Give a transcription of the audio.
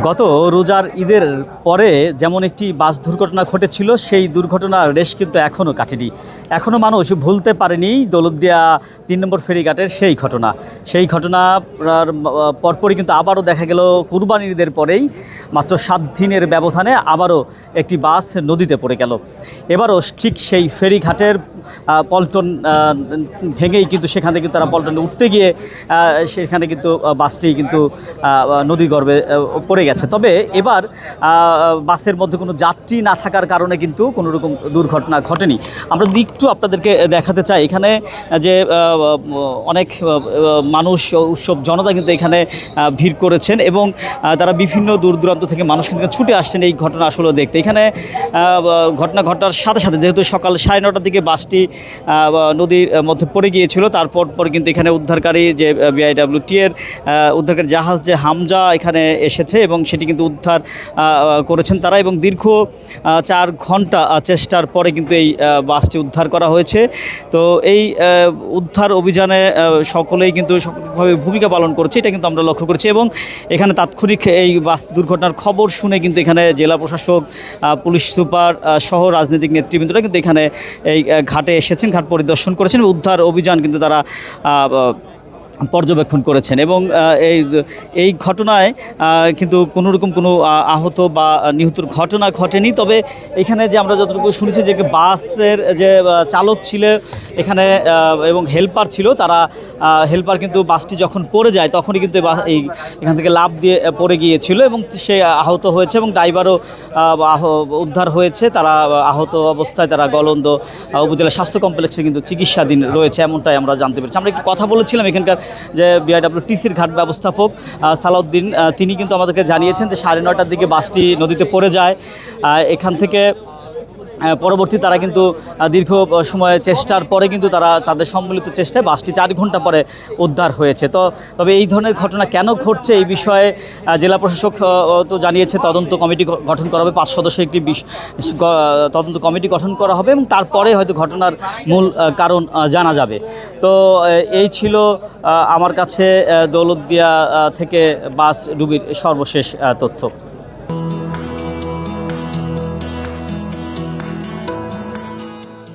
গত রোজার ঈদের পরে যেমন একটি বাস দুর্ঘটনা ঘটেছিল, সেই দুর্ঘটনার রেশ কিন্তু এখনও কাটেনি। এখনও মানুষ ভুলতে পারেনি দৌলতদিয়া ৩ নম্বর ফেরিঘাটের সেই ঘটনার পরপরই কিন্তু আবারও দেখা গেল কুরবানির ঈদের পরেই মাত্র 7 দিনের ব্যবধানে আবারও একটি বাস নদীতে পড়ে গেল। এবারও ঠিক সেই ফেরিঘাটের পল্টন ভেঙেই কিন্তু সেখান থেকে তারা পল্টনে উঠতে গিয়ে সেখানে কিন্তু বাসটি কিন্তু নদীগর্ভে পড়ে গেছে। তবে এবার বাসের মধ্যে কোনো যাত্রী না থাকার কারণে কিন্তু কোনো রকম দুর্ঘটনা ঘটেনি। আমরা যদি একটু আপনাদেরকে দেখাতে চাই, এখানে যে অনেক মানুষ, উৎসব জনতা কিন্তু এখানে ভিড় করেছেন এবং তারা বিভিন্ন দূর দূরান্ত থেকে মানুষ কিন্তু ছুটে আসছেন এই ঘটনা আসলে দেখতে। এখানে ঘটনা ঘটার সাথে সাথে যেহেতু সকাল 9:30 দিকে বাসটি নদীর মধ্যে পড়ে গিয়েছিল, তারপর কিন্তু এখানে উদ্ধারকারী যে BIWT এর উদ্ধারকারী জাহাজ যে হামজা এখানে এসেছে এবং সেটি কিন্তু উদ্ধার করেছেন তারা, এবং দীর্ঘ 4 ঘন্টা চেষ্টার পরে কিন্তু এই বাসটি উদ্ধার করা হয়েছে। তো এই উদ্ধার অভিযানে সকলেই কিন্তু সক্রিয়ভাবে ভূমিকা পালন করছে, এটা কিন্তু আমরা লক্ষ্য করেছি। এবং এখানে তাৎক্ষণিক এই বাস দুর্ঘটনার খবর শুনে কিন্তু এখানে জেলা প্রশাসক, পুলিশ সুপার সহ রাজনৈতিক নেতৃবৃন্দরা কিন্তু এখানে এই ঘাটে এসেছেন, ঘাট পরিদর্শন করেছেন। উদ্ধার অভিযান কিন্তু তারা পর্যবেক্ষণ করেছেন এবং এই ঘটনায় কিন্তু কোনোরকম কোনো আহত বা নিহতর ঘটনা ঘটেনি। তবে এখানে যে আমরা যতটুকু শুনেছি যে বাসের যে চালক ছিল এখানে এবং হেল্পার ছিল, তারা হেল্পার কিন্তু বাসটি যখন পড়ে যায় তখনই কিন্তু এখান থেকে লাফ দিয়ে পড়ে গিয়েছিল এবং সে আহত হয়েছে এবং ড্রাইভারও উদ্ধার হয়েছে। তারা আহত অবস্থায় তারা গলন্দ উপজেলা স্বাস্থ্য কমপ্লেক্সে কিন্তু চিকিৎসাধীন রয়েছে, এমনটাই আমরা জানতে পেরেছি। আমরা একটু কথা বলেছিলাম এখানকার যে BIWTCর ঘাট ব্যবস্থাপক সালাউদ্দিন, তিনি কিন্তু আমাদেরকে জানিয়েছেন যে 9:30টার দিকে বাসটি নদীতে পড়ে যায়। এখান থেকে পরবর্তী তারা কিন্তু দীর্ঘ সময় চেষ্টার পরে কিন্তু তাদের সম্মিলিত চেষ্টায় বাসটি 4 ঘন্টা পরে উদ্ধার হয়েছে। তবে এই ধরনের ঘটনা কেন ঘটছে এই বিষয়ে জেলা প্রশাসক তো জানিয়েছে তদন্ত কমিটি গঠন করা হবে, 5 সদস্য একটি তদন্ত কমিটি গঠন করা হবে এবং তারপরে হয়তো ঘটনার মূল কারণ জানা যাবে। তো এই ছিল আমার কাছে দৌলতদিয়া থেকে বাস ডুবির সর্বশেষ তথ্য।